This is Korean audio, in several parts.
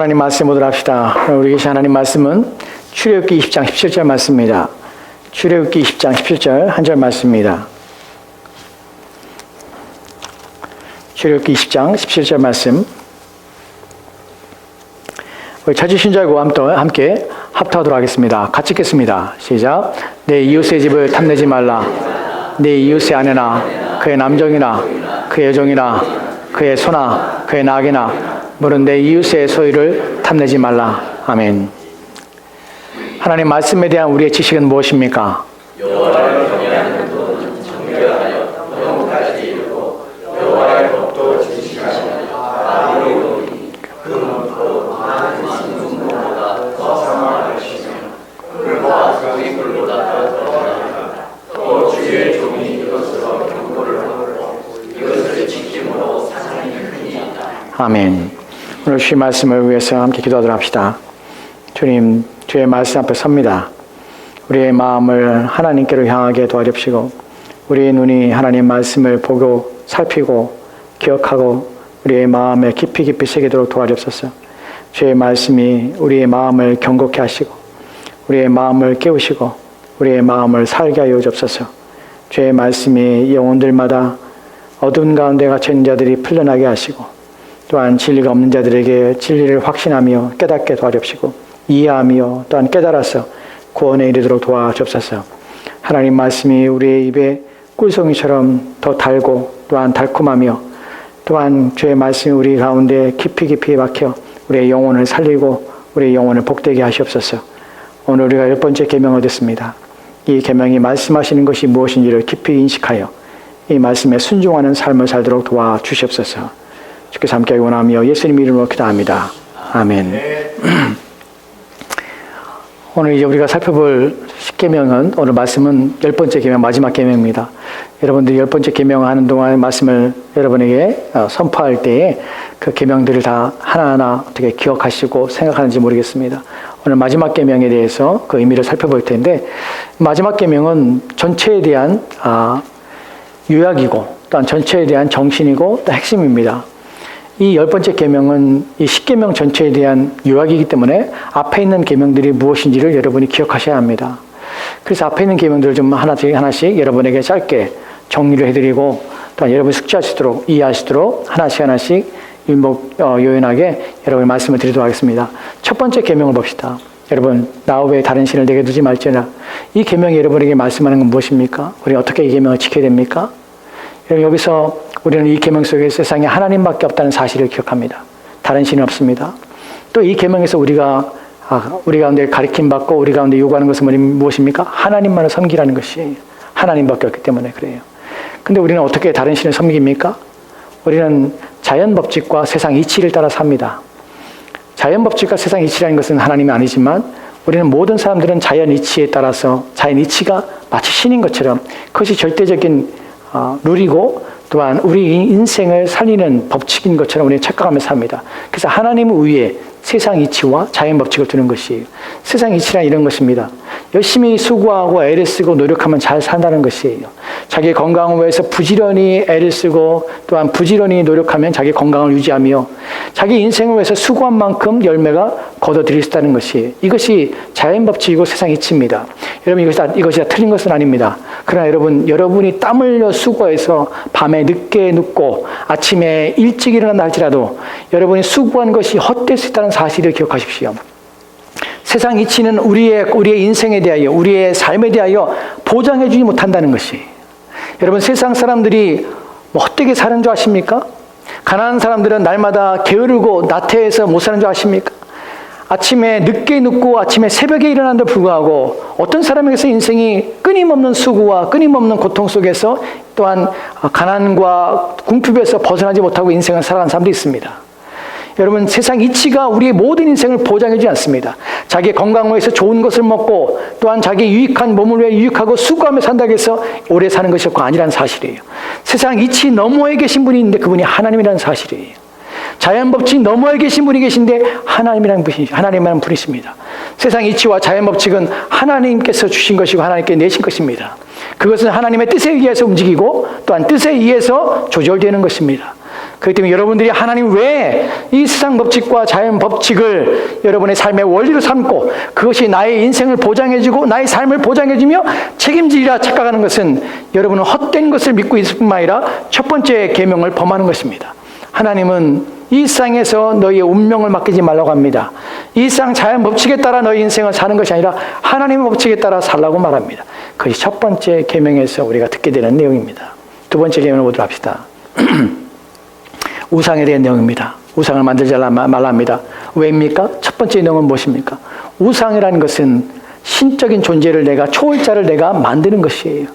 하나님 말씀 보도록 합시다. 우리 계신 하나님 말씀은 출애굽기 20장 17절 말씀입니다. 출애굽기 20장 17절 한 절 말씀입니다. 출애굽기 20장 17절 말씀. 우리 찾으신 줄 알고 함께 합독하도록 하겠습니다. 같이 읽겠습니다. 시작. 내 이웃의 집을 탐내지 말라. 내 이웃의 아내나 그의 남종이나 그의 여종이나 그의 소나 그의 낙이나 물은 내 이웃의 소유를 탐내지 말라. 아멘. 하나님 말씀에 대한 우리의 지식은 무엇입니까? 여호와를 경외하는 것도 정결하여 영까지 이르고 여호와의 법도 지식하시며 아무리 그 법도 많은 생명보다 더 사랑할 것이며 물과 강물보다 더 선하리라. 또 주의 종이 이것으로 경고를 하고 이것을 지킴으로 사상이 크니이다. 아멘. 오늘 주의 말씀을 위해서 함께 기도하도록 합시다. 주님, 주의 말씀 앞에 섭니다. 우리의 마음을 하나님께로 향하게 도와주시고 우리의 눈이 하나님 말씀을 보고 살피고 기억하고 우리의 마음에 깊이 새기도록 도와주옵소서. 주의 말씀이 우리의 마음을 경고케 하시고 우리의 마음을 깨우시고 우리의 마음을 살게 하여 주옵소서. 주의 말씀이 영혼들마다 어두운 가운데 갇힌 자들이 풀려나게 하시고 또한 진리가 없는 자들에게 진리를 확신하며 깨닫게 도와주옵시고 이해하며 또한 깨달아서 구원에 이르도록 도와주옵소서. 하나님 말씀이 우리의 입에 꿀송이처럼 더 달고 또한 달콤하며 또한 주의 말씀이 우리 가운데 깊이 박혀 우리의 영혼을 살리고 우리의 영혼을 복되게 하시옵소서. 오늘 우리가 10번째 계명을 듣습니다. 이 계명이 말씀하시는 것이 무엇인지를 깊이 인식하여 이 말씀에 순종하는 삶을 살도록 도와주시옵소서. 주께서 함께 원하며 예수님 이름으로 기도합니다. 아멘. 오늘 이제 우리가 살펴볼 10계명은 오늘 말씀은 10번째 계명, 마지막 계명입니다. 여러분들이 10번째 계명 하는 동안 말씀을 여러분에게 선포할 때에 그 계명들을 다 하나하나 어떻게 기억하시고 생각하는지 모르겠습니다. 오늘 마지막 계명에 대해서 그 의미를 살펴볼 텐데 마지막 계명은 전체에 대한 요약이고 또한 전체에 대한 정신이고 또 핵심입니다. 이 10번째 계명은 이 10계명 전체에 대한 요약이기 때문에 앞에 있는 계명들이 무엇인지를 여러분이 기억하셔야 합니다. 그래서 앞에 있는 계명들을 좀 하나씩 여러분에게 짧게 정리를 해드리고 또한 여러분이 숙지할 수 있도록 이해할 수 있도록 하나씩 요연하게 여러분의 말씀을 드리도록 하겠습니다. 첫 번째 계명을 봅시다. 여러분, 나 외에 다른 신을 내게 두지 말지어다. 이 계명이 여러분에게 말씀하는 건 무엇입니까? 우리는 어떻게 이 계명을 지켜야 됩니까? 여기서 우리는 이 계명 속에 세상에 하나님밖에 없다는 사실을 기억합니다. 다른 신은 없습니다. 또 이 계명에서 우리 가운데 가르침받고 우리 가운데 요구하는 것은 무엇입니까? 하나님만을 섬기라는 것이 하나님밖에 없기 때문에 그래요. 근데 우리는 어떻게 다른 신을 섬깁니까? 우리는 자연 법칙과 세상 이치를 따라 삽니다. 자연 법칙과 세상 이치라는 것은 하나님이 아니지만 우리는 모든 사람들은 자연 이치에 따라서 자연 이치가 마치 신인 것처럼 그것이 절대적인 룰이고 또한 우리 인생을 살리는 법칙인 것처럼 우리는 착각하며 삽니다. 그래서 하나님 위에 세상 이치와 자연 법칙을 두는 것이에요. 세상 이치란 이런 것입니다. 열심히 수고하고 애를 쓰고 노력하면 잘 산다는 것이에요. 자기 건강을 위해서 부지런히 애를 쓰고 또한 부지런히 노력하면 자기 건강을 유지하며 자기 인생을 위해서 수고한 만큼 열매가 거둬들일 수 있다는 것이에요. 이것이 자연 법칙이고 세상 이치입니다. 여러분 이것이 다 틀린 것은 아닙니다. 그러나 여러분이 땀 흘려 수고해서 밤에 늦게 눕고 아침에 일찍 일어난다 할지라도 여러분이 수고한 것이 헛될 수 있다는 사실을 기억하십시오. 세상 이치는 우리의 인생에 대하여 우리의 삶에 대하여 보장해 주지 못한다는 것이. 여러분 세상 사람들이 헛되게 사는 줄 아십니까? 가난한 사람들은 날마다 게으르고 나태해서 못 사는 줄 아십니까? 아침에 늦게 눕고 아침에 새벽에 일어난데도 불구하고 어떤 사람에게서 인생이 끊임없는 수고와 끊임없는 고통 속에서 또한 가난과 궁핍에서 벗어나지 못하고 인생을 살아가는 사람도 있습니다. 여러분 세상 이치가 우리의 모든 인생을 보장해주지 않습니다. 자기 건강을 위해서 좋은 것을 먹고 또한 자기 유익한 몸을 위해 유익하고 수고하며 산다고 해서 오래 사는 것이 아니라는 사실이에요. 세상 이치 너머에 계신 분이 있는데 그분이 하나님이라는 사실이에요. 자연법칙 너머에 계신 분이 계신데 하나님이라는 분이십니다. 세상 이치와 자연법칙은 하나님께서 주신 것이고 하나님께 내신 것입니다. 그것은 하나님의 뜻에 의해서 움직이고 또한 뜻에 의해서 조절되는 것입니다. 그렇기 때문에 여러분들이 하나님 왜 이 세상 법칙과 자연 법칙을 여러분의 삶의 원리로 삼고 그것이 나의 인생을 보장해주고 나의 삶을 보장해주며 책임지리라 착각하는 것은 여러분은 헛된 것을 믿고 있을 뿐만 아니라 첫 번째 계명을 범하는 것입니다. 하나님은 이 세상에서 너희의 운명을 맡기지 말라고 합니다. 이 세상 자연 법칙에 따라 너희 인생을 사는 것이 아니라 하나님의 법칙에 따라 살라고 말합니다. 그것이 첫 번째 계명에서 우리가 듣게 되는 내용입니다. 두 번째 계명을 보도록 합시다. 우상에 대한 내용입니다. 우상을 만들지 말라 합니다. 왜입니까? 첫 번째 내용은 무엇입니까? 우상이라는 것은 신적인 존재를 초월자를 내가 만드는 것이에요.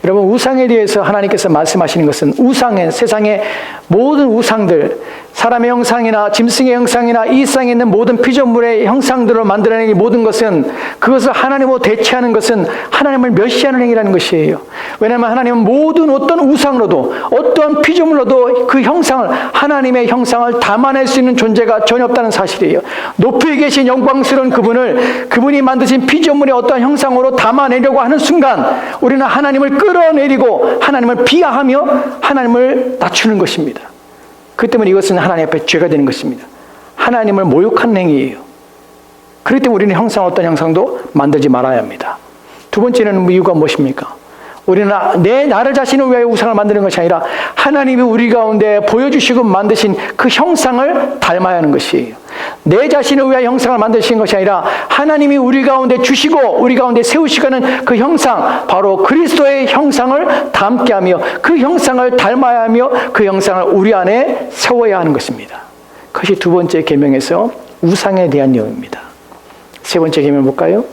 여러분, 우상에 대해서 하나님께서 말씀하시는 것은 우상의 세상의 모든 우상들, 사람의 형상이나 짐승의 형상이나 이 세상에 있는 모든 피조물의 형상들을 만들어내는 이 모든 것은 그것을 하나님으로 대체하는 것은 하나님을 멸시하는 행위라는 것이에요. 왜냐하면 하나님은 모든 어떤 우상으로도 어떠한 피조물로도 그 형상을 하나님의 형상을 담아낼 수 있는 존재가 전혀 없다는 사실이에요. 높이 계신 영광스러운 그분이 만드신 피조물의 어떠한 형상으로 담아내려고 하는 순간 우리는 하나님을 끌어내리고 하나님을 비하하며 하나님을 낮추는 것입니다. 그렇기 때문에 이것은 하나님 앞에 죄가 되는 것입니다. 하나님을 모욕하는 행위예요. 그렇기 때문에 우리는 어떤 형상도 만들지 말아야 합니다. 두 번째는 이유가 무엇입니까? 우리는 나를 자신을 위하여 우상을 만드는 것이 아니라 하나님이 우리 가운데 보여주시고 만드신 그 형상을 닮아야 하는 것이에요. 내 자신을 위하여 형상을 만드신 것이 아니라 하나님이 우리 가운데 주시고 우리 가운데 세우시고는 그 형상, 바로 그리스도의 형상을 닮게 하며 그 형상을 닮아야 하며 그 형상을 우리 안에 세워야 하는 것입니다. 그것이 두 번째 계명에서 우상에 대한 내용입니다. 세 번째 계명 볼까요?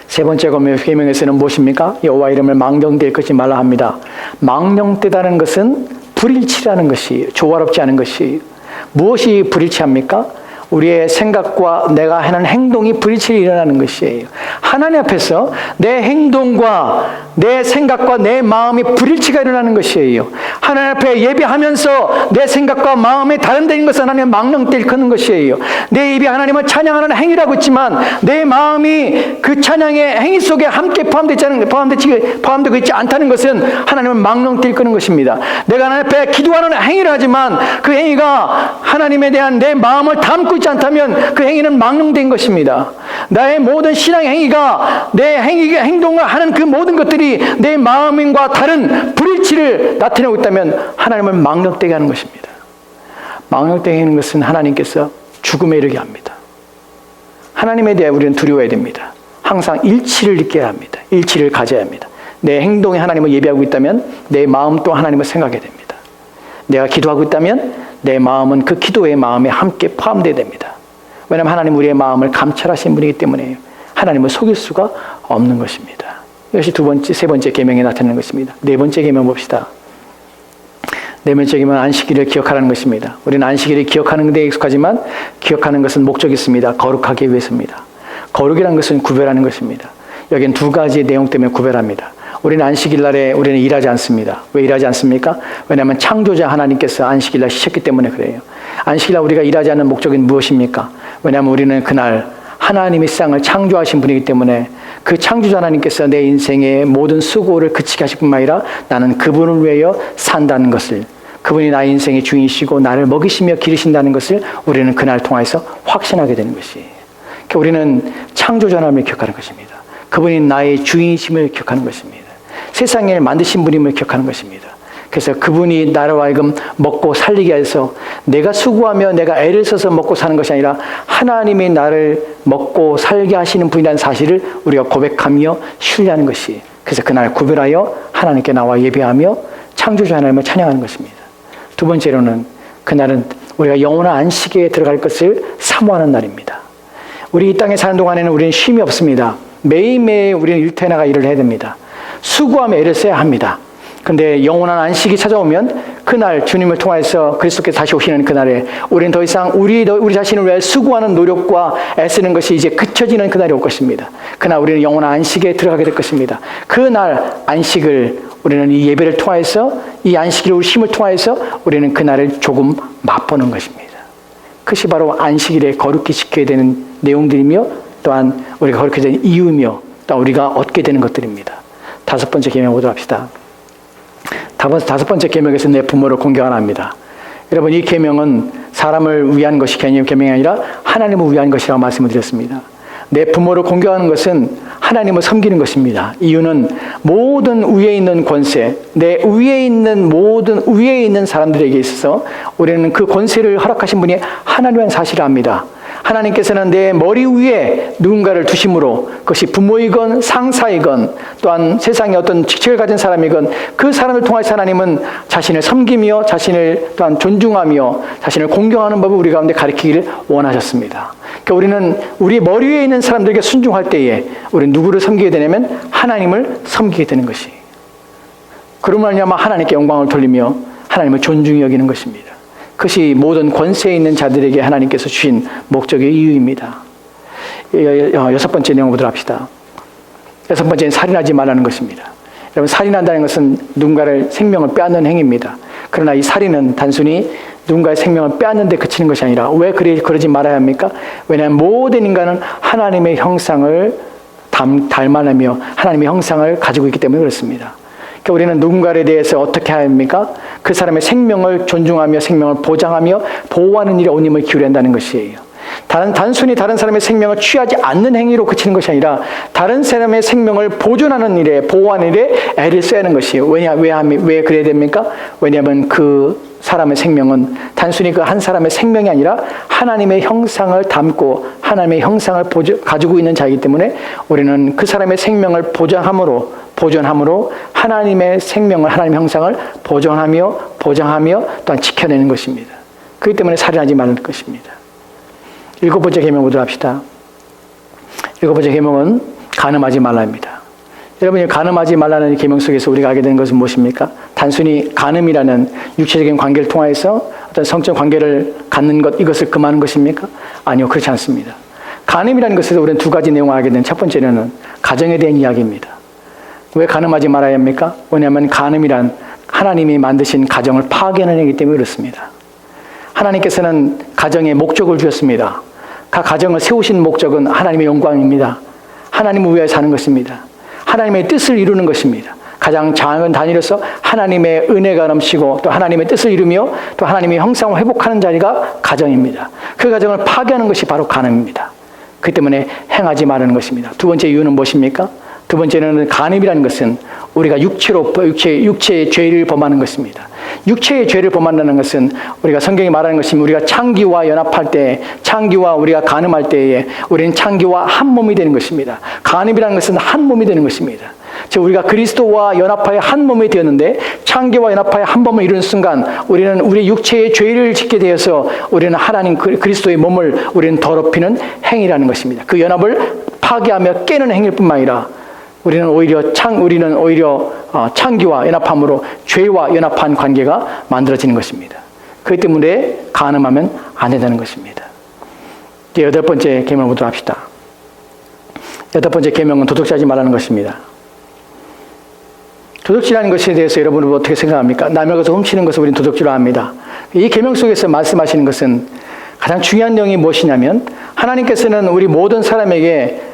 세 번째 계명에서는 무엇입니까? 여호와 이름을 망령되이 끄지 말라 합니다. 망령되다는 것은 불일치라는 것이에요. 조화롭지 않은 것이에요. 무엇이 불일치합니까? 우리의 생각과 내가 하는 행동이 불일치를 일어나는 것이에요. 하나님 앞에서 내 행동과 내 생각과 내 마음이 불일치가 일어나는 것이에요. 하나님 앞에 예배하면서 내 생각과 마음이 다른다는 것은 하나님의 망령되이 끄는 것이에요. 내 입이 하나님을 찬양하는 행위라고 있지만 내 마음이 그 찬양의 행위 속에 함께 포함되고 있지 않다는 것은 하나님을 망령되이 끄는 것입니다. 내가 하나님 앞에 기도하는 행위를 하지만 그 행위가 하나님에 대한 내 마음을 담고 있지 않다면 그 행위는 망령된 것입니다. 나의 모든 신앙의 행위가 내 행동을 하는 그 모든 것들이 내 마음과 다른 불일치를 나타내고 있다면 하나님을 망령되게 하는 것입니다. 망령되게 하는 것은 하나님께서 죽음에 이르게 합니다. 하나님에 대해 우리는 두려워야 됩니다. 항상 일치를 잊게 합니다. 일치를 가져야 합니다. 내 행동에 하나님을 예배하고 있다면 내 마음 또 하나님을 생각해야 됩니다. 내가 기도하고 있다면 내 마음은 그 기도의 마음에 함께 포함되어야 됩니다. 왜냐하면 하나님 우리의 마음을 감찰하신 분이기 때문에 하나님을 속일 수가 없는 것입니다. 이것이 세 번째 계명에 나타나는 것입니다. 네 번째 계명 봅시다. 네 번째 계명은 안식일을 기억하라는 것입니다. 우리는 안식일을 기억하는 데 익숙하지만 기억하는 것은 목적이 있습니다. 거룩하기 위해서입니다. 거룩이라는 것은 구별하는 것입니다. 여기는 두 가지의 내용 때문에 구별합니다. 우리는 안식일 날에 우리는 일하지 않습니다. 왜 일하지 않습니까? 왜냐하면 창조자 하나님께서 안식일 날 쉬셨기 때문에 그래요. 안식일 날 우리가 일하지 않는 목적은 무엇입니까? 왜냐하면 우리는 그날 하나님이 세상을 창조하신 분이기 때문에 그 창조자 하나님께서 내 인생의 모든 수고를 그치게 하실 뿐만 아니라 나는 그분을 위하여 산다는 것을, 그분이 나의 인생의 주인이시고 나를 먹이시며 기르신다는 것을 우리는 그날 통해서 확신하게 되는 것이에요. 우리는 창조자 하나님을 기억하는 것입니다. 그분이 나의 주인이심을 기억하는 것입니다. 세상을 만드신 분임을 기억하는 것입니다. 그래서 그분이 나를 하여금 먹고 살리게 해서 내가 수고하며 내가 애를 써서 먹고 사는 것이 아니라 하나님이 나를 먹고 살게 하시는 분이라는 사실을 우리가 고백하며 신뢰하는 것이, 그래서 그날 구별하여 하나님께 나와 예배하며 창조주 하나님을 찬양하는 것입니다. 두 번째로는 그날은 우리가 영원한 안식에 들어갈 것을 사모하는 날입니다. 우리 이 땅에 사는 동안에는 우리는 쉼이 없습니다. 매일매일 우리는 일터에 나가 일을 해야 됩니다. 수고하며 애를 써야 합니다. 그런데 영원한 안식이 찾아오면 그날 주님을 통해서 그리스도께서 다시 오시는 그날에 우리는 더 이상 우리 자신을 위해 수고하는 노력과 애쓰는 것이 이제 그쳐지는 그날이 올 것입니다. 그날 우리는 영원한 안식에 들어가게 될 것입니다. 그날 안식을 우리는 이 예배를 통해서, 이 안식일 우리 쉼을 통해서 우리는 그날을 조금 맛보는 것입니다. 그것이 바로 안식일에 거룩히 지켜야 되는 내용들이며 또한 우리가 거룩히 되는 이유며 또 우리가 얻게 되는 것들입니다. 다섯 번째 계명 보도록 합시다. 다섯 번째 계명에서 내 부모를 공경하라 합니다. 여러분, 이 계명은 사람을 위한 것이 계명이 아니라 하나님을 위한 것이라고 말씀을 드렸습니다. 내 부모를 공경하는 것은 하나님을 섬기는 것입니다. 이유는 모든 위에 있는 권세, 내 위에 있는 사람들에게 있어서 우리는 그 권세를 허락하신 분이 하나님이라는 사실을 압니다. 하나님께서는 내 머리 위에 누군가를 두심으로, 그것이 부모이건 상사이건 또한 세상에 어떤 직책을 가진 사람이건 그 사람을 통해서 하나님은 자신을 섬기며 자신을 또한 존중하며 자신을 공경하는 법을 우리 가운데 가르치기를 원하셨습니다. 그러니까 우리는 우리 머리 위에 있는 사람들에게 순종할 때에 우리는 누구를 섬기게 되냐면 하나님을 섬기게 되는 것이, 그러면 말미암아 하나님께 영광을 돌리며 하나님을 존중히 여기는 것입니다. 그것이 모든 권세에 있는 자들에게 하나님께서 주신 목적의 이유입니다. 여섯 번째 내용을 보도록 합시다. 여섯 번째는 살인하지 말라는 것입니다. 여러분, 살인한다는 것은 누군가를 생명을 빼앗는 행위입니다. 그러나 이 살인은 단순히 누군가의 생명을 빼앗는 데 그치는 것이 아니라, 왜 그러지 말아야 합니까? 왜냐하면 모든 인간은 하나님의 형상을 닮아내며 하나님의 형상을 가지고 있기 때문에 그렇습니다. 그러니까 우리는 누군가에 대해서 어떻게 해야 합니까? 그 사람의 생명을 존중하며 생명을 보장하며 보호하는 일에 온 힘을 기울여야 한다는 것이에요. 단순히 다른 사람의 생명을 취하지 않는 행위로 그치는 것이 아니라 다른 사람의 생명을 보존하는 일에, 보호하는 일에 애를 써야 하는 것이에요. 왜 그래야 됩니까? 왜냐하면 그 사람의 생명은 단순히 그 한 사람의 생명이 아니라 하나님의 형상을 담고 하나님의 형상을 가지고 있는 자이기 때문에 우리는 그 사람의 생명을 보존함으로 하나님의 생명을, 하나님의 형상을 보장하며 또한 지켜내는 것입니다. 그렇기 때문에 살인하지 말는 것입니다. 일곱 번째 계명 보도록 합시다. 일곱 번째 계명은 간음하지 말라입니다. 여러분이 간음하지 말라는 계명 속에서 우리가 알게 되는 것은 무엇입니까? 단순히 간음이라는 육체적인 관계를 통해서 어떤 성적 관계를 갖는 것, 이것을 금하는 것입니까? 아니요, 그렇지 않습니다. 간음이라는 것에서 우리는 두 가지 내용을 알게 되는, 첫 번째는 가정에 대한 이야기입니다. 왜 간음하지 말아야 합니까? 왜냐하면 간음이란 하나님이 만드신 가정을 파괴하는 행위이기 때문에 그렇습니다. 하나님께서는 가정에 목적을 주셨습니다. 그 가정을 세우신 목적은 하나님의 영광입니다. 하나님을 위하여 사는 것입니다. 하나님의 뜻을 이루는 것입니다. 가장 작은 단위로서 하나님의 은혜가 넘치고 또 하나님의 뜻을 이루며 또 하나님의 형상을 회복하는 자리가 가정입니다. 그 가정을 파괴하는 것이 바로 간음입니다. 그렇기 때문에 행하지 말라는 것입니다. 두 번째 이유는 무엇입니까? 두 번째는 간음이라는 것은 우리가 육체의 죄를 범하는 것입니다. 육체의 죄를 범한다는 것은 우리가 성경이 말하는 것이면 우리가 창기와 연합할 때, 창기와 우리가 간음할 때에 우리는 창기와 한 몸이 되는 것입니다. 간음이라는 것은 한 몸이 되는 것입니다. 즉 우리가 그리스도와 연합하여 한 몸이 되었는데 창기와 연합하여 한 몸을 이루는 순간 우리는 우리 육체의 죄를 짓게 되어서 우리는 하나님 그리스도의 몸을 우리는 더럽히는 행위라는 것입니다. 그 연합을 파괴하며 깨는 행위일 뿐만 아니라 우리는 오히려 창기와 연합함으로 죄와 연합한 관계가 만들어지는 것입니다. 그렇기 때문에 간음하면 안 된다는 것입니다. 이제 여덟 번째 계명을 보도록 합시다. 여덟 번째 계명은 도둑질하지 말라는 것입니다. 도둑질하는 것에 대해서 여러분은 어떻게 생각합니까? 남의 것을 훔치는 것을 우리는 도둑질로 합니다. 이 계명 속에서 말씀하시는 것은 가장 중요한 내용이 무엇이냐면 하나님께서는 우리 모든 사람에게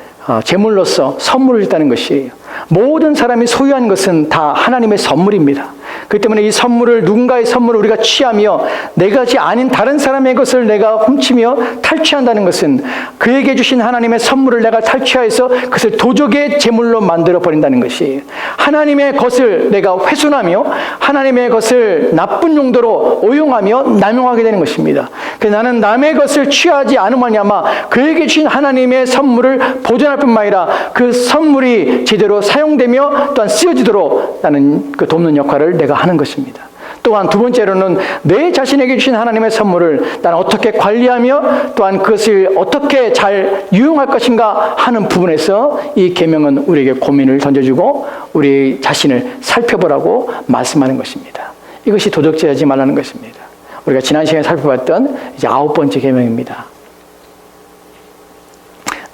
제물로서 선물을 줬다는 것이에요. 모든 사람이 소유한 것은 다 하나님의 선물입니다. 그렇기 때문에 이 선물을, 누군가의 선물을 우리가 취하며 내 것이 아닌 다른 사람의 것을 내가 훔치며 탈취한다는 것은 그에게 주신 하나님의 선물을 내가 탈취하여서 그것을 도적의 제물로 만들어 버린다는 것이에요. 하나님의 것을 내가 훼손하며 하나님의 것을 나쁜 용도로 오용하며 남용하게 되는 것입니다. 그래서 나는 남의 것을 취하지 않으마냐마 그에게 주신 하나님의 선물을 보존할 뿐만 아니라 그 선물이 제대로 사용되며 또한 쓰여지도록 나는 그 돕는 역할을 내가 하는 것입니다. 또한 두 번째로는 내 자신에게 주신 하나님의 선물을 나는 어떻게 관리하며 또한 그것을 어떻게 잘 유용할 것인가 하는 부분에서 이 계명은 우리에게 고민을 던져주고 우리 자신을 살펴보라고 말씀하는 것입니다. 이것이 도둑질하지 말라는 것입니다. 우리가 지난 시간에 살펴봤던 이제 아홉 번째 계명입니다.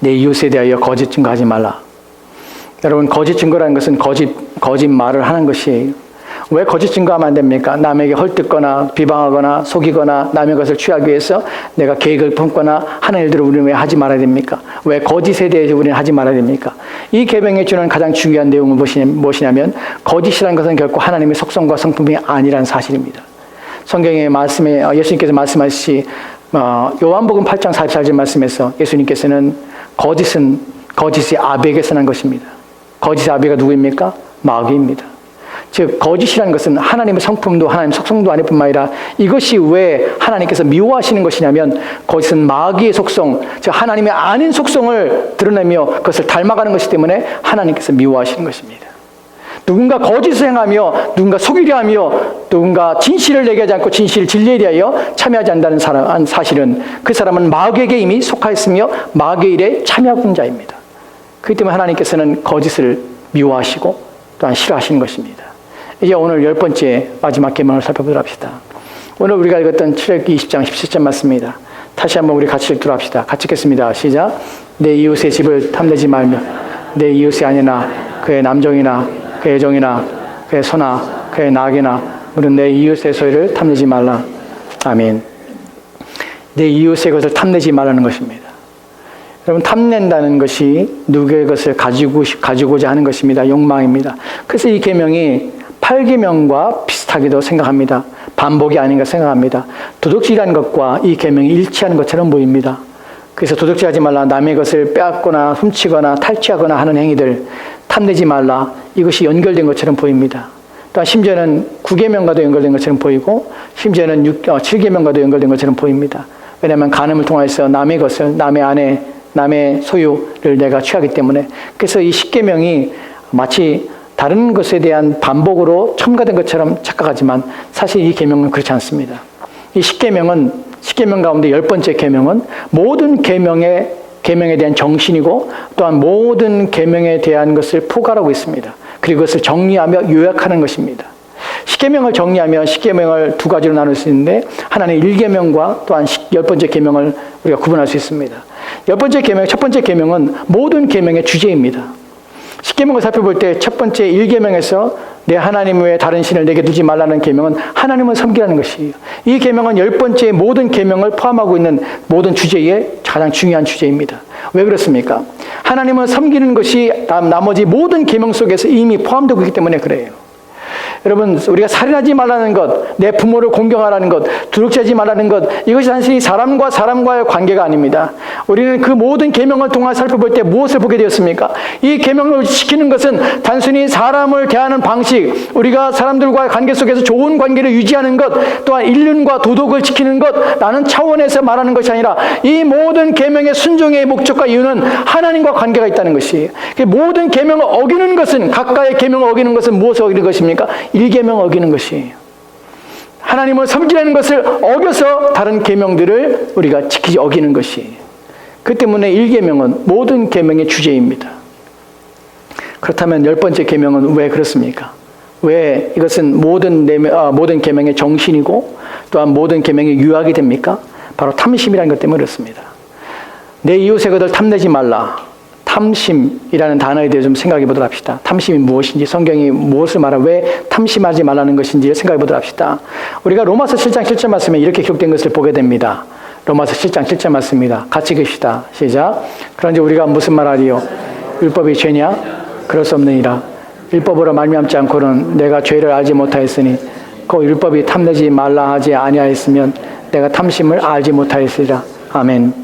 내 이웃에 대하여 거짓 증거하지 말라. 여러분, 거짓 증거라는 것은 거짓말을 하는 것이에요. 왜 거짓 증거하면 안 됩니까? 남에게 헐뜯거나 비방하거나 속이거나 남의 것을 취하기 위해서 내가 계획을 품거나 하는 일들을 우리는 왜 하지 말아야 됩니까? 왜 거짓에 대해서 우리는 하지 말아야 됩니까? 이 계명에 주는 가장 중요한 내용은 무엇이냐면 거짓이라는 것은 결코 하나님의 속성과 성품이 아니라는 사실입니다. 성경의 말씀에 예수님께서 말씀하시지 요한복음 8장 44절 말씀에서 예수님께서는 거짓이 아비에게서 난 것입니다. 거짓의 아비가 누구입니까? 마귀입니다. 즉 거짓이라는 것은 하나님의 성품도 하나님의 속성도 아닐 뿐만 아니라 이것이 왜 하나님께서 미워하시는 것이냐면 거짓은 마귀의 속성, 즉 하나님의 아닌 속성을 드러내며 그것을 닮아가는 것이기 때문에 하나님께서 미워하시는 것입니다. 누군가 거짓을 행하며 누군가 속이려 하며 누군가 진실을 얘기하지 않고 진실을 진리에 대하여 참여하지 않는다는 사실은 그 사람은 마귀에게 이미 속하였으며 마귀의 일에 참여하는 자입니다. 그렇기 때문에 하나님께서는 거짓을 미워하시고 또한 싫어하시는 것입니다. 이제 오늘 10번째 마지막 계명을 살펴보도록 합시다. 오늘 우리가 읽었던 출애굽기 20장 17절 말씀입니다. 다시 한번 우리 같이 읽도록 합시다. 같이 읽겠습니다. 시작. 내 이웃의 집을 탐내지 말며 내 이웃이 아니나 그의 남종이나 그의 여종이나 그의 소나 그의 낙이나 물은 내 이웃의 소유를 탐내지 말라. 아멘. 내 이웃의 것을 탐내지 말라는 것입니다. 여러분, 탐낸다는 것이 누구의 것을 가지고자 하는 것입니다. 욕망입니다. 그래서 이 계명이 8계명과 비슷하게도 생각합니다. 반복이 아닌가 생각합니다. 도둑질하는 것과 이 계명이 일치하는 것처럼 보입니다. 그래서 도둑질하지 말라, 남의 것을 빼앗거나 훔치거나 탈취하거나 하는 행위들, 탐내지 말라, 이것이 연결된 것처럼 보입니다. 또한 심지어는 9계명과도 연결된 것처럼 보이고 심지어는 7계명과도 연결된 것처럼 보입니다. 왜냐하면 간음을 통해서 남의 것을, 남의 아내, 남의 소유를 내가 취하기 때문에. 그래서 이 10계명이 마치 다른 것에 대한 반복으로 첨가된 것처럼 착각하지만 사실 이 계명은 그렇지 않습니다. 이 10계명 가운데 10번째 계명은 모든 계명에 대한 정신이고 또한 모든 계명에 대한 것을 포괄하고 있습니다. 그리고 그것을 정리하며 요약하는 것입니다. 10계명을 정리하면 10계명을 두 가지로 나눌 수 있는데 하나는 1계명과 또한 10번째 계명을 우리가 구분할 수 있습니다. 첫 번째 계명은 모든 계명의 주제입니다. 10계명을 살펴볼 때 첫 번째 1계명에서 내 하나님 외에 다른 신을 내게 두지 말라는 계명은 하나님을 섬기라는 것이에요. 이 계명은 10번째 모든 계명을 포함하고 있는 모든 주제의 가장 중요한 주제입니다. 왜 그렇습니까? 하나님을 섬기는 것이 나머지 모든 계명 속에서 이미 포함되고 있기 때문에 그래요. 여러분, 우리가 살인하지 말라는 것, 내 부모를 공경하라는 것, 도둑질하지 말라는 것, 이것이 단순히 사람과 사람과의 관계가 아닙니다. 우리는 그 모든 계명을 통해 살펴볼 때 무엇을 보게 되었습니까? 이 계명을 지키는 것은 단순히 사람을 대하는 방식, 우리가 사람들과의 관계 속에서 좋은 관계를 유지하는 것, 또한 인륜과 도덕을 지키는 것, 라는 차원에서 말하는 것이 아니라 이 모든 계명의 순종의 목적과 이유는 하나님과 관계가 있다는 것이에요. 모든 계명을 어기는 것은, 각각의 계명을 어기는 것은 무엇을 어기는 것입니까? 1계명 어기는 것이에요. 하나님을 섬기라는 것을 어겨서 다른 계명들을 우리가 어기는 것이에요. 그 때문에 1계명은 모든 계명의 주제입니다. 그렇다면 10번째 계명은 왜 그렇습니까? 왜 이것은 모든 계명의 정신이고 또한 모든 계명의 유학이 됩니까? 바로 탐심이라는 것 때문에 그렇습니다. 내 이웃의 것을 탐내지 말라. 탐심이라는 단어에 대해 좀 생각해 보도록 합시다. 탐심이 무엇인지, 성경이 무엇을 말하고 왜 탐심하지 말라는 것인지 생각해 보도록 합시다. 우리가 로마서 7장 7절 말씀에 이렇게 기록된 것을 보게 됩니다. 로마서 7장 7절 말씀입니다. 같이 읽읍시다. 시작. 그런지 우리가 무슨 말하리요? 율법이 죄냐? 그럴 수 없느니라. 율법으로 말미암지 않고는 내가 죄를 알지 못하였으니 그 율법이 탐내지 말라 하지 아니하였으면 내가 탐심을 알지 못하였으리라. 아멘.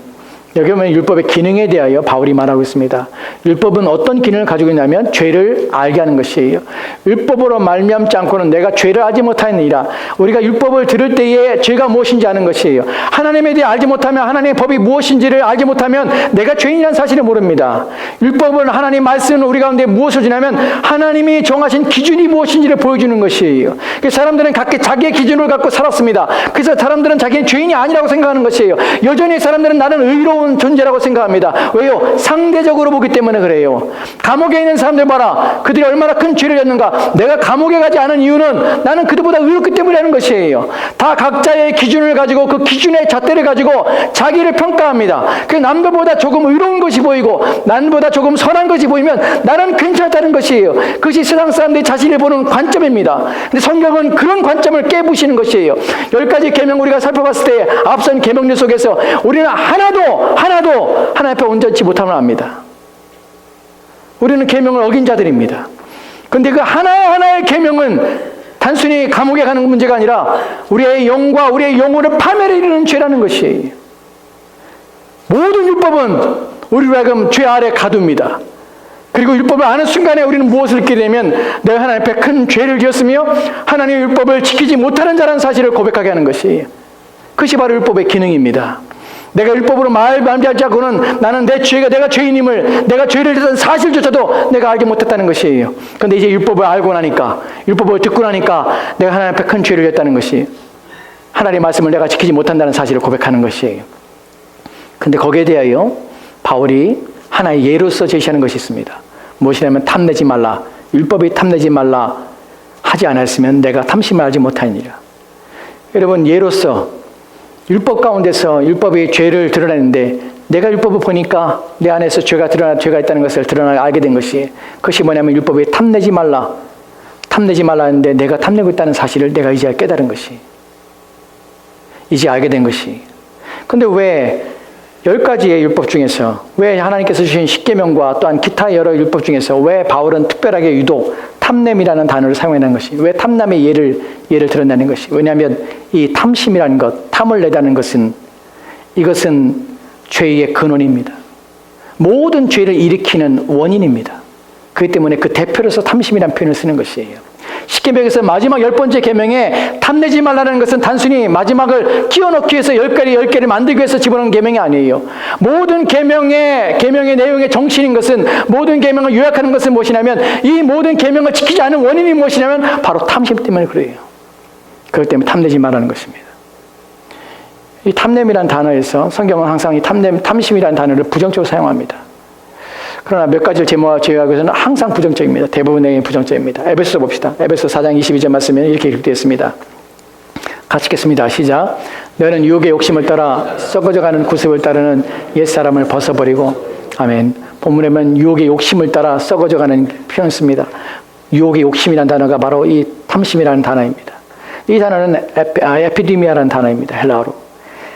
여기 보면 율법의 기능에 대하여 바울이 말하고 있습니다. 율법은 어떤 기능을 가지고 있냐면 죄를 알게 하는 것이에요. 율법으로 말미암지 않고는 내가 죄를 알지 못하느니라. 우리가 율법을 들을 때에 죄가 무엇인지 아는 것이에요. 하나님에 대해 알지 못하면, 하나님의 법이 무엇인지를 알지 못하면 내가 죄인이라는 사실을 모릅니다. 율법은 하나님 말씀은 우리 가운데 무엇을 주냐면 하나님이 정하신 기준이 무엇인지를 보여주는 것이에요. 사람들은 각기 자기의 기준을 갖고 살았습니다. 그래서 사람들은 자기는 죄인이 아니라고 생각하는 것이에요. 여전히 사람들은 나는 의로워, 어려운 존재라고 생각합니다. 왜요? 상대적으로 보기 때문에 그래요. 감옥에 있는 사람들 봐라. 그들이 얼마나 큰 죄를 졌는가. 내가 감옥에 가지 않은 이유는 나는 그들보다 의롭기 때문이라는 것이에요. 다 각자의 기준을 가지고 그 기준의 잣대를 가지고 자기를 평가합니다. 그 남들보다 조금 의로운 것이 보이고 남보다 조금 선한 것이 보이면 나는 괜찮다는 것이에요. 그것이 세상 사람들이 자신을 보는 관점입니다. 근데 성경은 그런 관점을 깨부시는 것이에요. 10가지 계명 우리가 살펴봤을 때 앞선 계명들 속에서 우리는 하나도 하나님 앞에 온전치 못함을 압니다. 우리는 계명을 어긴 자들입니다. 그런데 그 하나하나의 계명은 단순히 감옥에 가는 문제가 아니라 우리의 영과 우리의 영혼을 파멸에 이르는 죄라는 것이에요. 모든 율법은 우리로 하여금 죄 아래 가둡니다. 그리고 율법을 아는 순간에 우리는 무엇을 듣게 되면 내가 하나님 앞에 큰 죄를 지었으며 하나님의 율법을 지키지 못하는 자라는 사실을 고백하게 하는 것이에요. 그것이 바로 율법의 기능입니다. 내가 율법으로 말하지 않고는 나는 내가 죄인임을, 내가 죄를 했던 사실조차도 내가 알지 못했다는 것이에요. 그런데 이제 율법을 알고 나니까, 율법을 듣고 나니까 내가 하나님 앞에 큰 죄를 했다는 것이 하나님의 말씀을 내가 지키지 못한다는 사실을 고백하는 것이에요. 그런데 거기에 대하여 바울이 하나의 예로서 제시하는 것이 있습니다. 무엇이냐면 탐내지 말라. 율법이 탐내지 말라 하지 않았으면 내가 탐심을 알지 못하니라. 여러분, 예로서 율법 가운데서 율법이 죄를 드러내는데 내가 율법을 보니까 내 안에서 죄가 있다는 것을 알게 된 것이, 그것이 뭐냐면 율법이 탐내지 말라 했는데 내가 탐내고 있다는 사실을 내가 이제 깨달은 것이, 이제 알게 된 것이. 근데 왜 10가지의 율법 중에서, 왜 하나님께서 주신 십계명과 또한 기타 여러 율법 중에서 왜 바울은 특별하게 유독 탐냄이라는 단어를 사용해낸 것이, 왜 탐남의 예를 드러내는 것이, 왜냐하면 이 탐심이라는 것, 탐을 내다는 것은, 이것은 죄의 근원입니다. 모든 죄를 일으키는 원인입니다. 그렇기 때문에 그 대표로서 탐심이라는 표현을 쓰는 것이에요. 십계명에서 마지막 10번째 계명에 탐내지 말라는 것은 단순히 마지막을 끼워넣기 위해서 10개를 만들기 위해서 집어넣은 계명이 아니에요. 모든 계명의 내용의 정신인 것은, 모든 계명을 요약하는 것은 무엇이냐면, 이 모든 계명을 지키지 않은 원인이 무엇이냐면 바로 탐심 때문에 그래요. 그렇기 때문에 탐내지 말라는 것입니다. 이 탐냄이라는 단어에서 성경은 항상 이 탐심이라는 단어를 부정적으로 사용합니다. 그러나 몇 가지를 제외하고 해서는 항상 부정적입니다. 대부분의 부정적입니다. 에베소서 봅시다. 에베소 4장 22절 말씀에 이렇게 기록되어 있습니다. 같이 읽겠습니다. 시작. 너는 유혹의 욕심을 따라 썩어져가는 구습을 따르는 옛사람을 벗어버리고. 아멘. 본문에 보면 유혹의 욕심을 따라 썩어져가는 표현을 씁니다. 유혹의 욕심이라는 단어가 바로 이 탐심이라는 단어입니다. 이 단어는 에피디미아라는 단어입니다. 헬라어로.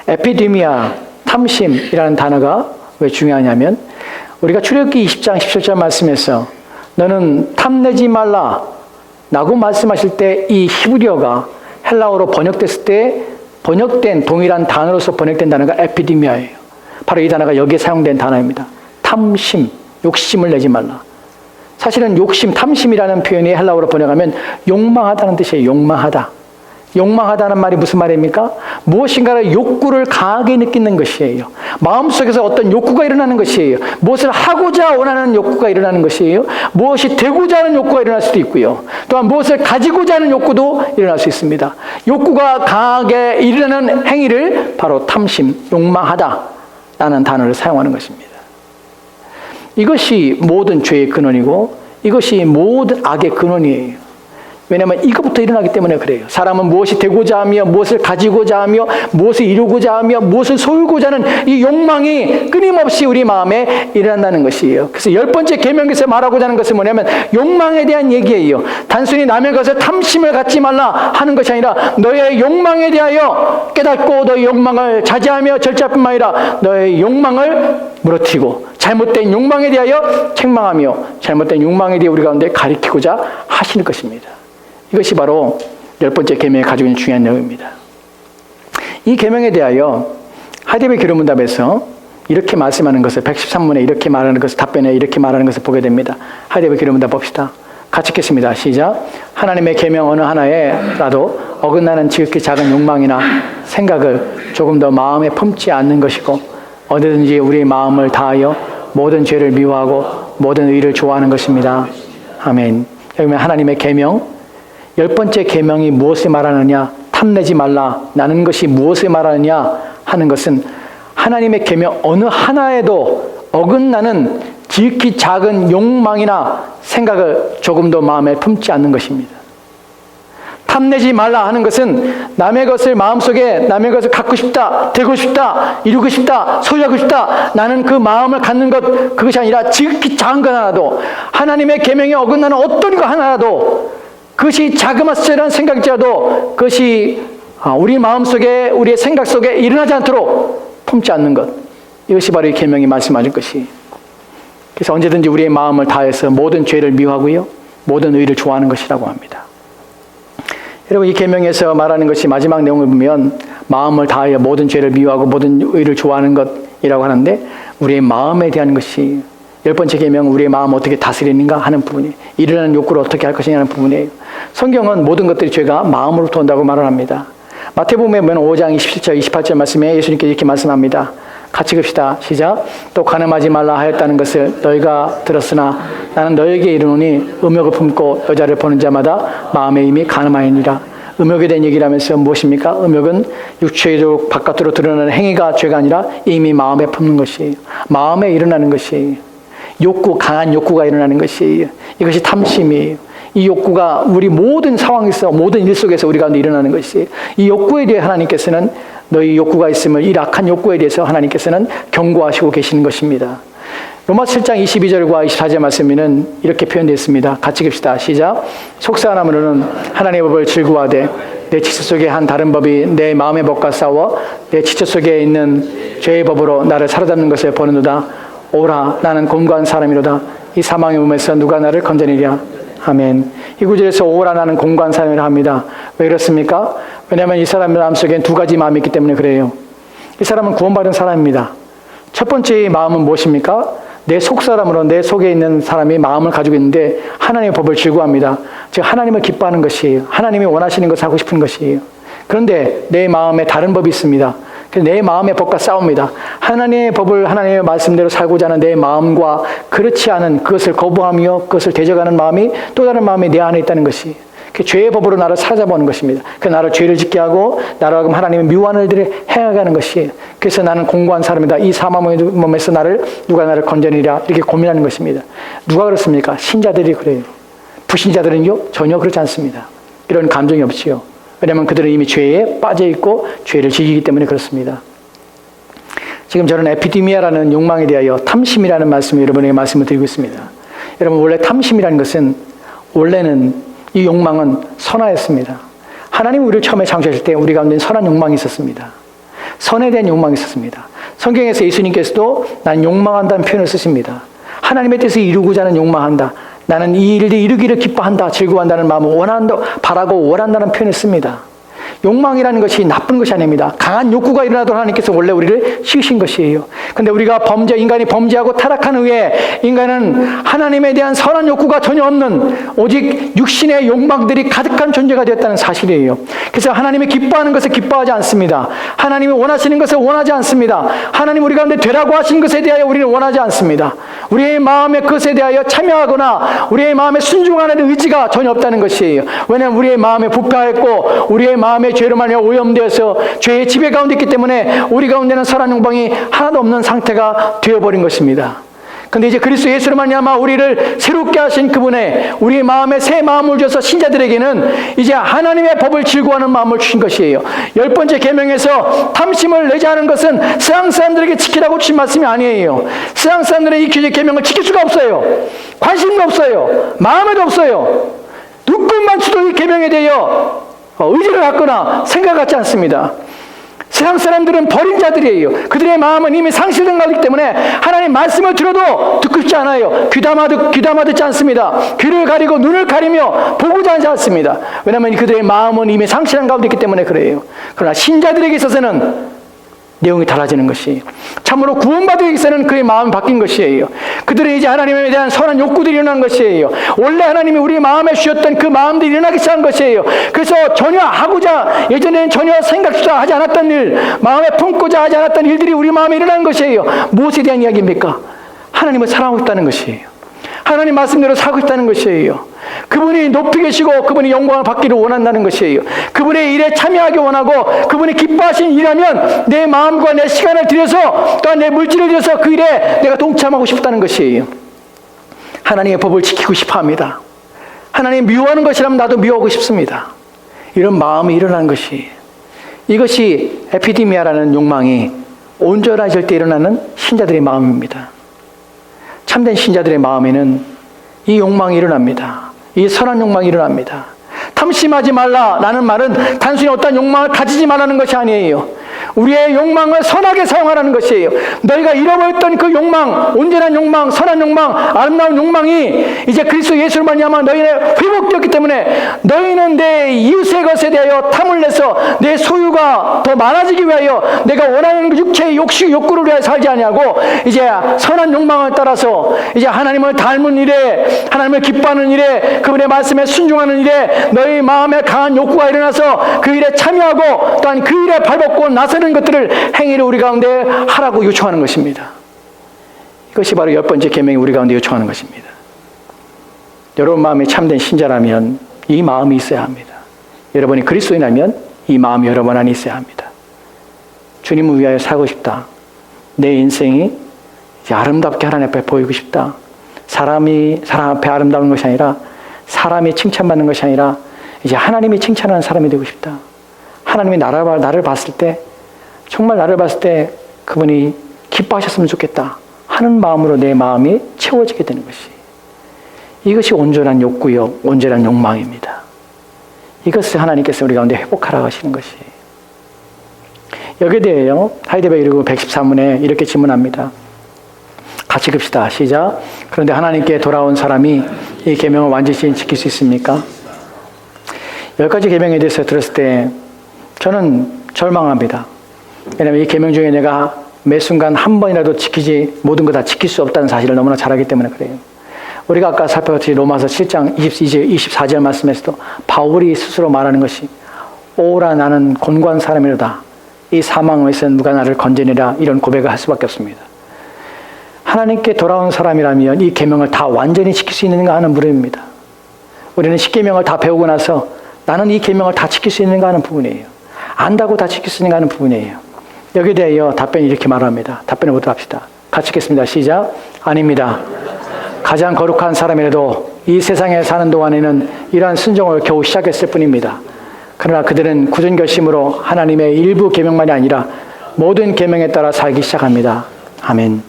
에피디미아, 탐심이라는 단어가 왜 중요하냐면, 우리가 출애굽기 20장 17절 말씀에서 너는 탐내지 말라 라고 말씀하실 때 이 히브리어가 헬라어로 번역됐을 때 번역된 동일한 단어로서 번역된 단어가 에피디미아예요. 바로 이 단어가 여기에 사용된 단어입니다. 탐심, 욕심을 내지 말라. 사실은 욕심, 탐심이라는 표현이 헬라어로 번역하면 욕망하다는 뜻이에요. 욕망하다. 욕망하다는 말이 무슨 말입니까? 무엇인가를 욕구를 강하게 느끼는 것이에요. 마음속에서 어떤 욕구가 일어나는 것이에요. 무엇을 하고자 원하는 욕구가 일어나는 것이에요. 무엇이 되고자 하는 욕구가 일어날 수도 있고요. 또한 무엇을 가지고자 하는 욕구도 일어날 수 있습니다. 욕구가 강하게 일어나는 행위를 바로 탐심, 욕망하다라는 단어를 사용하는 것입니다. 이것이 모든 죄의 근원이고 이것이 모든 악의 근원이에요. 왜냐하면 이것부터 일어나기 때문에 그래요. 사람은 무엇이 되고자 하며 무엇을 가지고자 하며 무엇을 이루고자 하며 무엇을 소유고자 하는 이 욕망이 끊임없이 우리 마음에 일어난다는 것이에요. 그래서 10번째 계명에서 말하고자 하는 것은 뭐냐면 욕망에 대한 얘기예요. 단순히 남의 것을 탐심을 갖지 말라 하는 것이 아니라 너의 욕망에 대하여 깨닫고 너의 욕망을 자제하며 절제뿐만 아니라 너의 욕망을 무너뜨리고 잘못된 욕망에 대하여 책망하며 잘못된 욕망에 대해 우리 가운데 가리키고자 하시는 것입니다. 이것이 바로 10번째 계명이 가지고 있는 중요한 내용입니다. 이 계명에 대하여 하디베 기록문답에서 이렇게 말씀하는 것을 113문에 이렇게 말하는 것을 답변에 이렇게 말하는 것을 보게 됩니다. 하디베 기록문답 봅시다. 같이 읽겠습니다. 시작. 하나님의 계명 어느 하나에라도 어긋나는 지극히 작은 욕망이나 생각을 조금 더 마음에 품지 않는 것이고 어디든지 우리의 마음을 다하여 모든 죄를 미워하고 모든 의를 좋아하는 것입니다. 아멘. 여기 하나님의 계명 10번째 계명이 무엇을 말하느냐? 탐내지 말라. 나는 것이 무엇을 말하느냐? 하는 것은 하나님의 계명 어느 하나에도 어긋나는 지극히 작은 욕망이나 생각을 조금도 마음에 품지 않는 것입니다. 탐내지 말라 하는 것은 남의 것을 마음속에 남의 것을 갖고 싶다, 되고 싶다, 이루고 싶다, 소유하고 싶다, 나는 그 마음을 갖는 것, 그것이 아니라 지극히 작은 것 하나라도, 하나님의 계명에 어긋나는 어떤 것 하나라도, 그것이 자그마치라는 생각일지라도 그것이 우리 마음속에, 우리의 생각 속에 일어나지 않도록 품지 않는 것, 이것이 바로 이 계명이 말씀하는 것이. 그래서 언제든지 우리의 마음을 다해서 모든 죄를 미워하고요, 모든 의를 좋아하는 것이라고 합니다. 여러분, 이 계명에서 말하는 것이 마지막 내용을 보면 마음을 다하여 모든 죄를 미워하고 모든 의를 좋아하는 것이라고 하는데, 우리의 마음에 대한 것이 10번째 계명, 우리의 마음을 어떻게 다스리는가 하는 부분이, 일어나는 욕구를 어떻게 할 것이냐는 부분이에요. 성경은 모든 것들이 죄가 마음으로부터 온다고 말을 합니다. 마태복음에 보면 5장 27절 28절 말씀에 예수님께서 이렇게 말씀합니다. 같이 읍시다. 시작. 또 간음하지 말라 하였다는 것을 너희가 들었으나 나는 너희에게 이르노니 음욕을 품고 여자를 보는 자마다 마음에 이미 간음하니라. 음욕에 대한 얘기라면서 무엇입니까? 음욕은 육체로 바깥으로 드러나는 행위가 죄가 아니라 이미 마음에 품는 것이에요. 마음에 일어나는 것이에요. 욕구, 강한 욕구가 일어나는 것이에요. 이것이 탐심이에요. 이 욕구가 우리 모든 상황에서, 모든 일 속에서 우리 가운데 일어나는 것이에요. 이 욕구에 대해 하나님께서는, 너희 욕구가 있음을, 이 악한 욕구에 대해서 하나님께서는 경고하시고 계시는 것입니다. 로마 7장 22절과 24절 말씀에는 이렇게 표현되어 있습니다. 같이 깁시다. 시작. 속사람으로는 하나님의 법을 즐거워하되 내 지체 속에 한 다른 법이 내 마음의 법과 싸워 내 지체 속에 있는 죄의 법으로 나를 사로잡는 것을 보는도다. 오라, 나는 곤고한 사람이로다. 이 사망의 몸에서 누가 나를 건져내랴. 아멘. 이 구절에서 오라, 나는 곤고한 사람이라 합니다. 왜 그렇습니까? 왜냐하면 이 사람의 마음속엔 두 가지 마음이 있기 때문에 그래요. 이 사람은 구원받은 사람입니다. 첫 번째 마음은 무엇입니까? 내 속사람으로 내 속에 있는 사람이 마음을 가지고 있는데 하나님의 법을 즐거워합니다. 즉 하나님을 기뻐하는 것이에요. 하나님이 원하시는 것을 하고 싶은 것이에요. 그런데 내 마음에 다른 법이 있습니다. 그래서 내 마음의 법과 싸웁니다. 하나님의 법을, 하나님의 말씀대로 살고자 하는 내 마음과 그렇지 않은 그것을 거부하며 그것을 대적하는 마음이, 또 다른 마음이 내 안에 있다는 것이, 그 죄의 법으로 나를 사로잡아오는 것입니다. 그 나를 죄를 짓게 하고 나로 하여금 하나님의 미워하는 일들을 행하는 것이에요. 그래서 나는 공고한 사람이다. 이 사망의 몸에서 누가 나를 건져내리라. 이렇게 고민하는 것입니다. 누가 그렇습니까? 신자들이 그래요. 불신자들은요, 전혀 그렇지 않습니다. 이런 감정이 없지요. 왜냐하면 그들은 이미 죄에 빠져있고 죄를 즐기기 때문에 그렇습니다. 지금 저는 에피디미아라는 욕망에 대하여 탐심이라는 말씀을 여러분에게 말씀을 드리고 있습니다. 여러분, 원래 탐심이라는 것은, 원래는 이 욕망은 선하였습니다. 하나님이 우리를 처음에 창조하실 때 우리 가운데 선한 욕망이 있었습니다. 선에 대한 욕망이 있었습니다. 성경에서 예수님께서도 난 욕망한다는 표현을 쓰십니다. 하나님의 뜻을 이루고자 하는 욕망한다. 나는 이 일을 이루기를 기뻐한다, 즐거워한다는 마음을 원한다, 바라고 원한다는 표현을 씁니다. 욕망이라는 것이 나쁜 것이 아닙니다. 강한 욕구가 일어나도록 하나님께서 원래 우리를 씌우신 것이에요. 근데 우리가 인간이 범죄하고 타락한 후에 인간은 하나님에 대한 선한 욕구가 전혀 없는 오직 육신의 욕망들이 가득한 존재가 되었다는 사실이에요. 그래서 하나님이 기뻐하는 것을 기뻐하지 않습니다. 하나님이 원하시는 것을 원하지 않습니다. 하나님 우리 가운데 되라고 하신 것에 대하여 우리는 원하지 않습니다. 우리의 마음의 것에 대하여 참여하거나 우리의 마음에 순종하는 의지가 전혀 없다는 것이에요. 왜냐하면 우리의 마음에 부패하였고 우리의 마음에 죄로 말미암아 오염되어서 죄의 지배 가운데 있기 때문에 우리 가운데는 선한 욕망이 하나도 없는 상태가 되어버린 것입니다. 근데 이제 그리스도 예수로 말미암아 우리를 새롭게 하신 그분의 우리의 마음에 새 마음을 주셔서 신자들에게는 이제 하나님의 법을 즐거워하는 마음을 주신 것이에요. 10번째 계명에서 탐심을 내지 않은 것은 세상 사람들에게 지키라고 주신 말씀이 아니에요. 세상 사람들의 이 계명을 지킬 수가 없어요. 관심도 없어요. 마음에도 없어요. 누구만 주도 이 계명에 대하여 의지를 갖거나 생각 같지 않습니다. 세상 사람들은 버린 자들이에요. 그들의 마음은 이미 상실된 거기 때문에 하나님 말씀을 들어도 듣고 싶지 않아요. 귀담아 듣지 않습니다. 귀를 가리고 눈을 가리며 보고자 하지 않습니다. 왜냐하면 그들의 마음은 이미 상실한 가운데 있기 때문에 그래요. 그러나 신자들에게 있어서는 내용이 달라지는 것이, 참으로 구원받은 에게서는 그의 마음이 바뀐 것이에요. 그들은 이제 하나님에 대한 선한 욕구들이 일어난 것이에요. 원래 하나님이 우리 마음에 주셨던 그 마음들이 일어나기 시작한 것이에요. 그래서 전혀 하고자, 예전에는 전혀 생각조차 하지 않았던 일, 마음에 품고자 하지 않았던 일들이 우리 마음에 일어난 것이에요. 무엇에 대한 이야기입니까? 하나님을 사랑하고 있다는 것이에요. 하나님 말씀대로 살고 있다는 것이에요. 그분이 높이 계시고 그분이 영광을 받기를 원한다는 것이에요. 그분의 일에 참여하기 원하고 그분이 기뻐하신 일이라면 내 마음과 내 시간을 들여서 또한 내 물질을 들여서 그 일에 내가 동참하고 싶다는 것이에요. 하나님의 법을 지키고 싶어 합니다. 하나님 미워하는 것이라면 나도 미워하고 싶습니다. 이런 마음이 일어나는 것이, 이것이 에피디미아라는 욕망이 온전해질 때 일어나는 신자들의 마음입니다. 참된 신자들의 마음에는 이 욕망이 일어납니다. 이 선한 욕망이 일어납니다. 탐심하지 말라라는 말은 단순히 어떤 욕망을 가지지 말라는 것이 아니에요. 우리의 욕망을 선하게 사용하라는 것이에요. 너희가 잃어버렸던 그 욕망, 온전한 욕망, 선한 욕망, 아름다운 욕망이 이제 그리스도 예수를 말미암아 너희는 회복되었기 때문에 너희는 내 이웃의 것에 대하여 탐을 내서 내 소유가 더 많아지기 위하여 내가 원하는 그 육체의 욕구를 위하여 살지 아니하고 이제 선한 욕망을 따라서 이제 하나님을 닮은 일에, 하나님을 기뻐하는 일에, 그분의 말씀에 순종하는 일에 너희 마음에 강한 욕구가 일어나서 그 일에 참여하고 또한 그 일에 발벗고 나서는 것들을, 행위를 우리 가운데 하라고 요청하는 것입니다. 이것이 바로 10번째 계명이 우리 가운데 요청하는 것입니다. 여러분 마음이 참된 신자라면 이 마음이 있어야 합니다. 여러분이 그리스도인이라면 이 마음이 여러분 안에 있어야 합니다. 주님을 위하여 살고 싶다. 내 인생이 이제 아름답게 하나님 앞에 보이고 싶다. 사람 앞에 아름다운 것이 아니라, 사람이 칭찬받는 것이 아니라 이제 하나님이 칭찬하는 사람이 되고 싶다. 하나님이 나를 봤을 때, 정말 나를 봤을 때 그분이 기뻐하셨으면 좋겠다 하는 마음으로 내 마음이 채워지게 되는 것이, 이것이 온전한 욕구요, 온전한 욕망입니다. 이것을 하나님께서 우리 가운데 회복하라고 하시는 것이. 여기에 대해요, 하이데베르크 113문에 이렇게 질문합니다. 같이 봅시다. 시작. 그런데 하나님께 돌아온 사람이 이 계명을 완전히 지킬 수 있습니까? 10가지 계명에 대해서 들었을 때 저는 절망합니다. 왜냐하면 이 계명 중에 내가 매 순간 한 번이라도 지키지, 모든 거 다 지킬 수 없다는 사실을 너무나 잘 알기 때문에 그래요. 우리가 아까 살펴봤듯이 로마서 7장 24절 말씀에서도 바울이 스스로 말하는 것이, 오라 나는 곤고한 사람이로다. 이 사망에서 누가 나를 건져내라. 이런 고백을 할 수밖에 없습니다. 하나님께 돌아온 사람이라면 이 계명을 다 완전히 지킬 수 있는가 하는 물음입니다. 우리는 10계명을 다 배우고 나서 나는 이 계명을 다 지킬 수 있는가 하는 부분이에요. 안다고 다 지킬 수 있는가 하는 부분이에요. 여기에 대하여 답변이 이렇게 말합니다. 답변을 보도록 합시다. 같이 읽겠습니다. 시작. 아닙니다. 가장 거룩한 사람이라도 이 세상에 사는 동안에는 이러한 순종을 겨우 시작했을 뿐입니다. 그러나 그들은 굳은 결심으로 하나님의 일부 계명만이 아니라 모든 계명에 따라 살기 시작합니다. 아멘.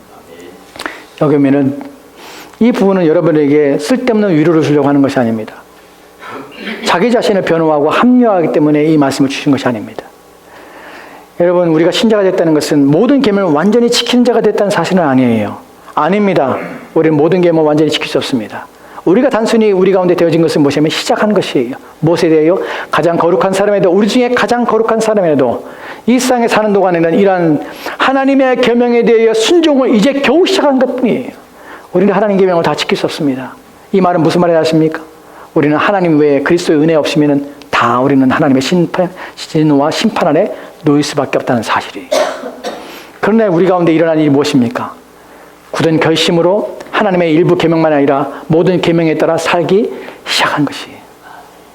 여기 보면은 이 부분은 여러분에게 쓸데없는 위로를 주려고 하는 것이 아닙니다. 자기 자신을 변호하고 합리화하기 때문에 이 말씀을 주신 것이 아닙니다. 여러분, 우리가 신자가 됐다는 것은 모든 계명을 완전히 지키는 자가 됐다는 사실은 아니에요. 아닙니다. 우리는 모든 계명을 완전히 지킬 수 없습니다. 우리가 단순히 우리 가운데 되어진 것은 무엇이냐면 시작한 것이에요. 무엇에 대해요? 가장 거룩한 사람에도, 우리 중에 가장 거룩한 사람에도 이 세상에 사는 동안에는 이러한 하나님의 계명에 대해 순종을 이제 겨우 시작한 것뿐이에요. 우리는 하나님 계명을 다 지킬 수 없습니다. 이 말은 무슨 말이 아십니까? 우리는 하나님 외에 그리스도의 은혜 없으면 다 우리는 하나님의 진노와 심판 아래 놓일 수밖에 없다는 사실이에요. 그러나 우리 가운데 일어난 일이 무엇입니까? 굳은 결심으로 하나님의 일부 계명만 아니라 모든 계명에 따라 살기 시작한 것이에요.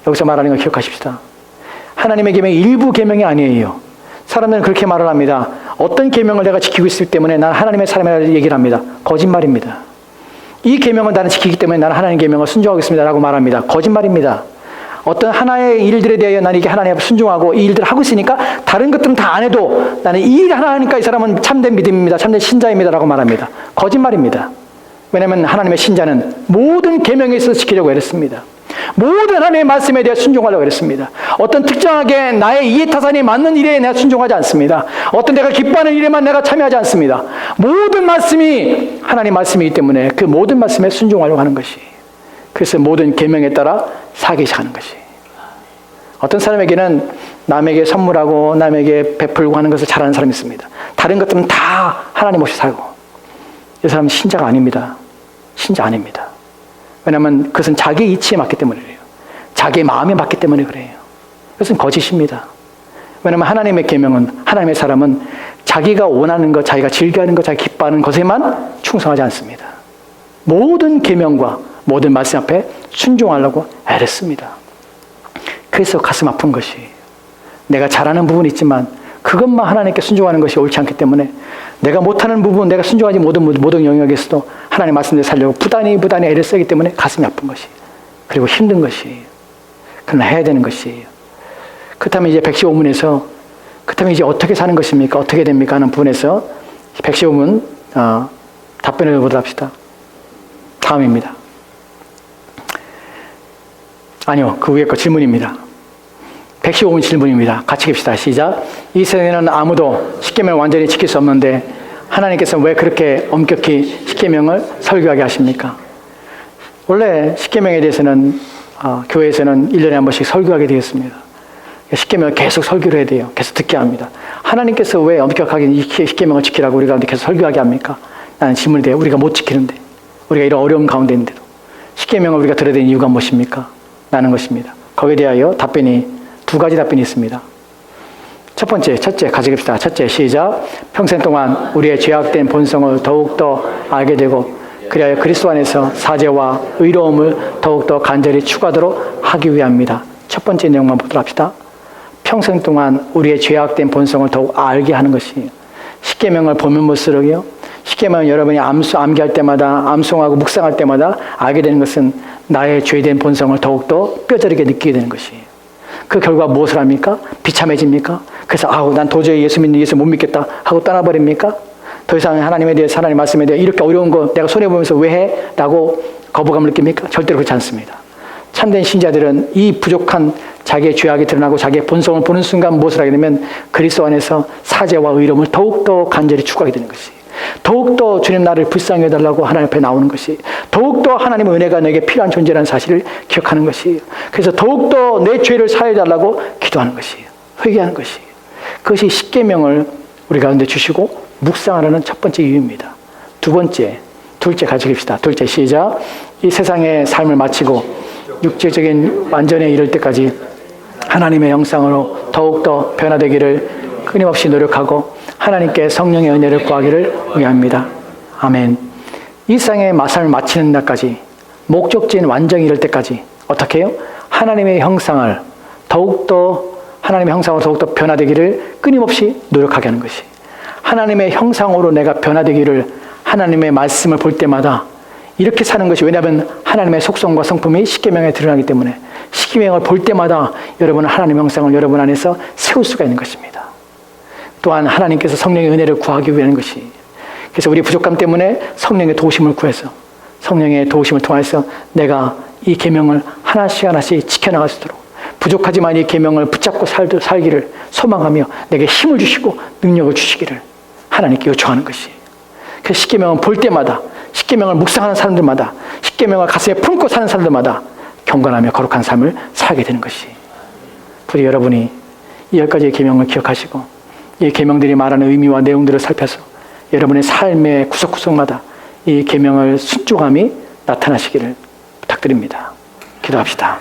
여기서 말하는 걸 기억하십시다. 하나님의 계명이 일부 계명이 아니에요. 사람들은 그렇게 말을 합니다. 어떤 계명을 내가 지키고 있을 때문에 난 하나님의 사람이라고 얘기를 합니다. 거짓말입니다. 이 계명을 나는 지키기 때문에 나는 하나님 계명을 순종하겠습니다 라고 말합니다. 거짓말입니다. 어떤 하나의 일들에 대하여 나는 이게 하나님 앞에 순종하고 이 일들을 하고 있으니까 다른 것들은 다 안 해도 나는 이 일 하나 하니까 이 사람은 참된 믿음입니다. 참된 신자입니다 라고 말합니다. 거짓말입니다. 왜냐하면 하나님의 신자는 모든 계명에 있어서 지키려고 애랬습니다. 모든 하나님의 말씀에 대해 순종하려고 했습니다. 어떤 특정하게 나의 이해타산이 맞는 일에 내가 순종하지 않습니다. 어떤 내가 기뻐하는 일에만 내가 참여하지 않습니다. 모든 말씀이 하나님 말씀이기 때문에 그 모든 말씀에 순종하려고 하는 것이, 그래서 모든 계명에 따라 살기 시작하는 것이. 어떤 사람에게는 남에게 선물하고 남에게 베풀고 하는 것을 잘하는 사람이 있습니다. 다른 것들은 다 하나님 없이 살고. 이 사람은 신자가 아닙니다. 신자 아닙니다. 왜냐하면 그것은 자기 이치에 맞기 때문에 그래요. 자기의 마음에 맞기 때문에 그래요. 그것은 거짓입니다. 왜냐하면 하나님의 계명은, 하나님의 사람은 자기가 원하는 것, 자기가 즐겨하는 것, 자기가 기뻐하는 것에만 충성하지 않습니다. 모든 계명과 모든 말씀 앞에 순종하려고 애랬습니다. 그래서 가슴 아픈 것이, 내가 잘하는 부분이 있지만 그것만 하나님께 순종하는 것이 옳지 않기 때문에 내가 못하는 부분, 내가 순종하지 모든 영역에서도 하나님 말씀대로 살려고 부단히 애를 쓰기 때문에 가슴이 아픈 것이, 그리고 힘든 것이, 그러나 해야 되는 것이에요. 그렇다면 이제 115문에서 그렇다면 이제 어떻게 사는 것입니까? 어떻게 됩니까? 하는 부분에서 115문 답변을 보도록 합시다. 다음입니다. 아니요, 그 위에 거 질문입니다. 115문 질문입니다. 같이 깁시다. 시작. 이 세상에는 아무도 십계명을 완전히 지킬 수 없는데 하나님께서 왜 그렇게 엄격히 십계명을 설교하게 하십니까? 원래 십계명에 대해서는 교회에서는 1년에 한 번씩 설교하게 되었습니다. 십계명을 계속 설교를 해야 돼요. 계속 듣게 합니다. 하나님께서 왜 엄격하게 이 십계명을 지키라고 우리가 계속 설교하게 합니까? 라는 질문이 돼요. 우리가 못 지키는데, 우리가 이런 어려운 가운데 있는데도 십계명을 우리가 들어야 되는 이유가 무엇입니까? 라는 것입니다. 거기에 대하여 두 가지 답변이 있습니다. 첫째 가져갑시다. 첫째, 시작. 평생 동안 우리의 죄악된 본성을 더욱더 알게 되고 그리하여 그리스도 안에서 사죄와 의로움을 더욱더 간절히 추구하도록 하기 위함입니다. 첫 번째 내용만 보도록 합시다. 평생 동안 우리의 죄악된 본성을 더욱 알게 하는 것이, 십계명을 보면 볼수록요, 십계명을 여러분이 암기할 때마다, 암송하고 묵상할 때마다 알게 되는 것은 나의 죄된 본성을 더욱더 뼈저리게 느끼게 되는 것이에요. 그 결과 무엇을 합니까? 비참해집니까? 그래서 난 도저히 예수 못 믿겠다 하고 떠나버립니까? 더 이상 하나님에 대해서, 하나님 말씀에 대해 이렇게 어려운 거 내가 손해보면서 왜 해? 라고 거부감을 느낍니까? 절대로 그렇지 않습니다. 참된 신자들은 이 부족한 자기의 죄악이 드러나고 자기의 본성을 보는 순간 무엇을 하게 되면 그리스도 안에서 사죄와 의로움을 더욱더 간절히 추구하게 되는 것이, 더욱더 주님 나를 불쌍히 해달라고 하나님 앞에 나오는 것이, 더욱더 하나님의 은혜가 내게 필요한 존재라는 사실을 기억하는 것이에요. 그래서 더욱더 내 죄를 사해달라고 기도하는 것이에요. 회개하는 것이에요. 그것이 십계명을 우리 가운데 주시고 묵상하라는 첫 번째 이유입니다. 둘째 가져갑시다. 둘째, 시작. 이 세상의 삶을 마치고 육체적인 완전에 이를 때까지 하나님의 형상으로 더욱더 변화되기를 끊임없이 노력하고 하나님께 성령의 은혜를 구하기를 위함입니다. 아멘. 이 세상의 삶을 마치는 날까지, 목적지인 완전히 이를 때까지 어떻게 해요? 하나님의 형상을 더욱더 변화되기를 끊임없이 노력하게 하는 것이, 하나님의 형상으로 내가 변화되기를 하나님의 말씀을 볼 때마다 이렇게 사는 것이, 왜냐하면 하나님의 속성과 성품이 십계명에 드러나기 때문에 십계명을 볼 때마다 여러분은 하나님의 형상을 여러분 안에서 세울 수가 있는 것입니다. 또한 하나님께서 성령의 은혜를 구하기 위한 것이, 그래서 우리 부족함 때문에 성령의 도우심을 구해서 성령의 도우심을 통해서 내가 이 계명을 하나씩 지켜나갈 수 있도록, 부족하지만 이 계명을 붙잡고 살기를 소망하며 내게 힘을 주시고 능력을 주시기를 하나님께 요청하는 것이, 그 십계명을 볼 때마다, 십계명을 묵상하는 사람들마다, 십계명을 가슴에 품고 사는 사람들마다 경건하며 거룩한 삶을 살게 되는 것이, 부디 여러분이 이 10가지의 계명을 기억하시고 이 계명들이 말하는 의미와 내용들을 살펴서 여러분의 삶의 구석구석마다 이 계명을 순종함이 나타나시기를 부탁드립니다. 기도합시다.